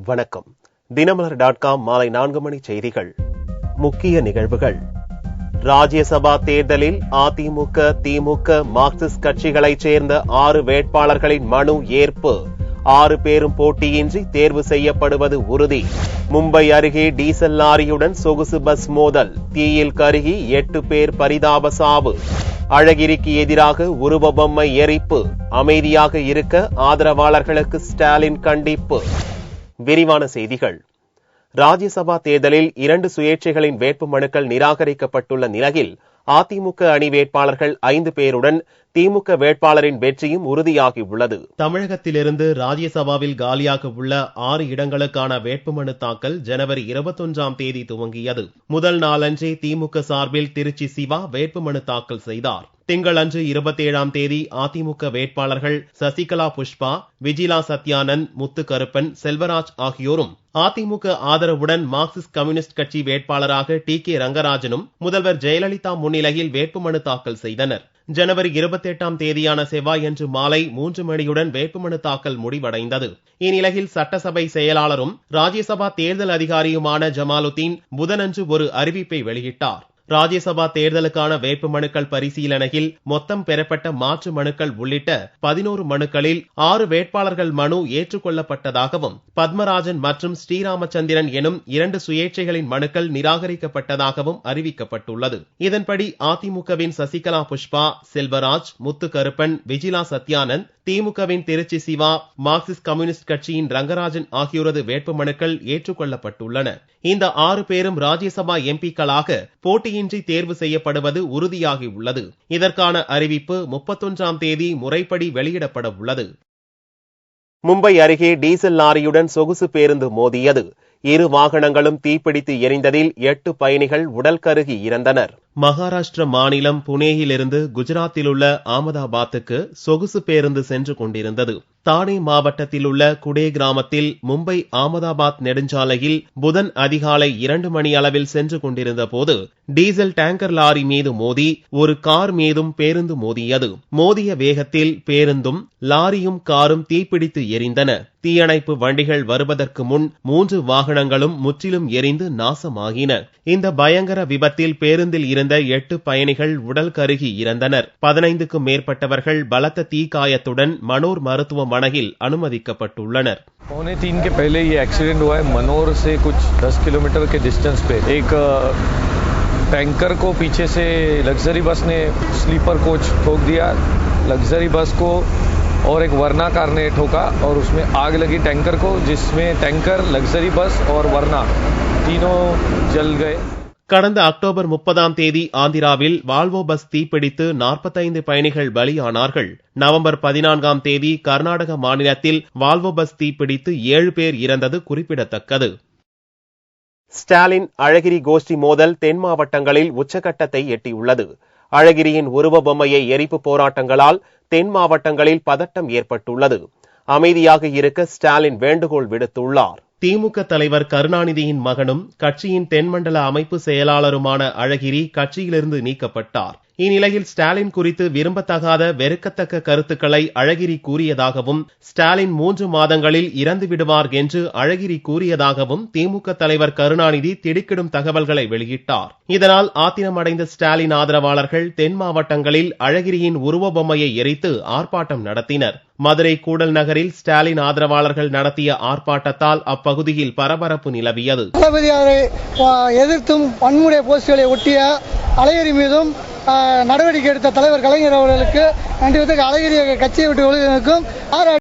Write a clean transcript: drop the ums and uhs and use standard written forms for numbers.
வணக்கம். தினமலர்.com மாலை 4 மணி செய்திகள். முக்கிய நிகழ்வுகள். ராஜ்யசபா தேர்தலில் அதிமுக, திமுக, மார்க்சிஸ்ட் கட்சிகளைச் சேர்ந்த 6 வேட்பாளர்களின் மனு ஏற்பு. 6 பேரும் போட்டியின்றி தேர்வு செய்யப்படுவது உறுதி. மும்பை அருகே டீசல் லாரியுடன் சொகுசு பஸ் மோதல். தீயில் கருகி 8 பேர் பரிதாப சாவு. அழகிரிக்கு எதிராக உருவ பொம்மை எரிப்பு. அமைதியாக இருக்க ஆதரவாளர்களுக்கு ஸ்டாலின் கண்டிப்பு. விரிவான செய்திகள். ராஜ்யசபா தேர்தலில் 2 சுயேட்சைகளின் வேட்பு மனுக்கள் நிராகரிக்கப்பட்டுள்ள நிலையில் அதிமுக அணி வேட்பாளர்கள் 5 பேருடன் திமுக வேட்பாளரின் வெற்றியும் உறுதியாகியுள்ளது. தமிழகத்திலிருந்து ராஜ்யசபாவில் காலியாக உள்ள 6 இடங்களுக்கான வேட்புமனு தாக்கல் ஜனவரி 21ஆம் தேதி துவங்கியது. முதல் நாளன்றே திமுக சார்பில் திருச்சி சிவா வேட்புமனு தாக்கல் செய்தார். திங்களன்று 27ஆம் தேதி அதிமுக வேட்பாளர்கள் சசிகலா புஷ்பா, விஜிலா சத்யானந்த், முத்துக்கருப்பன், செல்வராஜ் ஆகியோரும், அதிமுக ஆதரவுடன் மார்க்சிஸ்ட் கம்யூனிஸ்ட் கட்சி வேட்பாளராக டி.கே. ரங்கராஜனும் முதல்வர் ஜெயலலிதா முன்னிலையில் வேட்புமனு தாக்கல் செய்தனர். ஜனவரி 28ஆம் தேதியான செவ்வாயன்று மாலை 3 மணியுடன் வேட்புமனு தாக்கல் முடிவடைந்தது. இந்நிலையில் சட்டசபை செயலாளரும் ராஜ்யசபா தேர்தல் அதிகாரியுமான ஜமாலுதீன் புதனன்று ஒரு அறிவிப்பை வெளியிட்டார். ராஜ்யசபா தேர்தலுக்கான வேட்புமனுக்கள் பரிசீலனையில் மொத்தம் பெறப்பட்ட மாற்று மனுக்கள் உள்ளிட்ட 11 மனுக்களில் 6 வேட்பாளர்கள் மனு ஏற்றுக்கொள்ளப்பட்டதாகவும், பத்மராஜன் மற்றும் ஸ்ரீராமச்சந்திரன் எனும் 2 சுயேட்சைகளின் மனுக்கள் நிராகரிக்கப்பட்டதாகவும் அறிவிக்கப்பட்டுள்ளது. இதன்படி அதிமுகவின் சசிகலா புஷ்பா, செல்வராஜ், முத்துக்கருப்பன், விஜிலா சத்யானந்த், திமுகவின் திருச்சி சிவா, மார்க்சிஸ்ட் கம்யூனிஸ்ட் கட்சியின் ரங்கராஜன் ஆகியோரது வேட்புமனுக்கள் ஏற்றுக்கொள்ளப்பட்டுள்ளன. இந்த 6 பேரும் ராஜ்யசபா எம்பிக்களாக போட்டியின்றி தேர்வு செய்யப்படுவது உறுதியாகியுள்ளது. இதற்கான அறிவிப்பு 31ஆம் தேதி முறைப்படி வெளியிடப்பட உள்ளது. மும்பை அருகே டீசல் லாரியுடன் சொகுசு பேருந்து மோதியது. 2 வாகனங்களும் தீப்பிடித்து எரிந்ததில் 8 பயணிகள் உடல் கருகி இறந்தனர். மகாராஷ்டிர மாநிலம் புனேயிலிருந்து குஜராத்தில் உள்ள ஆமதாபாத்துக்கு சொகுசு பேருந்து சென்று கொண்டிருந்தது. தானே மாவட்டத்தில் உள்ள குடே கிராமத்தில் மும்பை ஆமதாபாத் நெடுஞ்சாலையில் புதன் அதிகாலை 2 மணி அளவில் சென்று கொண்டிருந்த போது டீசல் டேங்கர் லாரி மீது மோதி ஒரு கார் மீதும் பேருந்து மோதியது. மோதிய வேகத்தில் பேருந்தும் லாரியும் காரும் தீப்பிடித்து எரிந்தன. தீயணைப்பு வண்டிகள் வருவதற்கு முன் 3 வாகனங்களும் முற்றிலும் எரிந்து நாசமாகின. இந்த பயங்கர விபத்தில் பேருந்தில் இருந்த 8 பயணிகள் உடல் கருகி இறந்தனர். 15க்கும் மேற்பட்டவர்கள் பலத்த தீக்காயத்துடன் मनोर மருத்துவமனையில் அனுமதிக்கப்பட்டுள்ளனர். 2:45 के पहले ये एक्सीडेंट हुआ है. मनोर से कुछ 10 किलोमीटर के डिस्टेंस पे एक टैंकर को पीछे से लग्जरी बस ने स्लीपर कोच ठोक दिया. लग्जरी बस को और एक वर्ना कार ने ठोका और उसमें आग लगी टैंकर को, जिसमें टैंकर, लग्जरी बस और वर्ना तीनों जल गए. கடந்த அக்டோபர் 30ஆம் தேதி ஆந்திராவில் வால்வோ பஸ் தீப்பிடித்து 45 பயணிகள் பலியானார்கள். நவம்பர் 14ஆம் தேதி கர்நாடக மாநிலத்தில் வால்வோ பஸ் தீப்பிடித்து 7 பேர் இறந்தது குறிப்பிடத்தக்கது. ஸ்டாலின் அழகிரி கோஷ்டி மோதல் தென் மாவட்டங்களில் உச்சகட்டத்தை எட்டியுள்ளது. அழகிரியின் உருவ பொம்மையை எரிப்பு போராட்டங்களால் தென் மாவட்டங்களில் பதட்டம் ஏற்பட்டுள்ளது. அமைதியாக இருக்க ஸ்டாலின் வேண்டுகோள் விடுத்துள்ளார். திமுக தலைவர் கருணாநிதியின் மகனும் கட்சியின் தென்மண்டல அமைப்பு செயலாளருமான அழகிரி கட்சியிலிருந்து நீக்கப்பட்டார். இந்நிலையில் ஸ்டாலின் குறித்து விரும்பத்தகாத வெறுக்கத்தக்க கருத்துக்களை அழகிரி கூறியதாகவும், ஸ்டாலின் 3 மாதங்களில் இறந்து விடுவார் என்று அழகிரி கூறியதாகவும் திமுக தலைவர் கருணாநிதி திடுக்கிடும் தகவல்களை வெளியிட்டார். இதனால் ஆத்திரமடைந்த ஸ்டாலின் ஆதரவாளர்கள் தென் மாவட்டங்களில் அழகிரியின் உருவ பொம்மையை எரித்து ஆர்ப்பாட்டம் நடத்தினர். மதுரை கூடல் நகரில் ஸ்டாலின் ஆதரவாளர்கள் நடத்திய ஆர்ப்பாட்டத்தால் அப்பகுதியில் பரபரப்பு நிலவியது. எதிர்த்தும் வன்முறை போஸ்டுகளை ஒட்டிய அழகிரி மீதும் நடவடிக்கை எடுத்த தலைவர் கலைஞர் அவர்களுக்கு நன்றி. அழகிரி கட்சியை விட்டு ஒழுங்கிற்கும்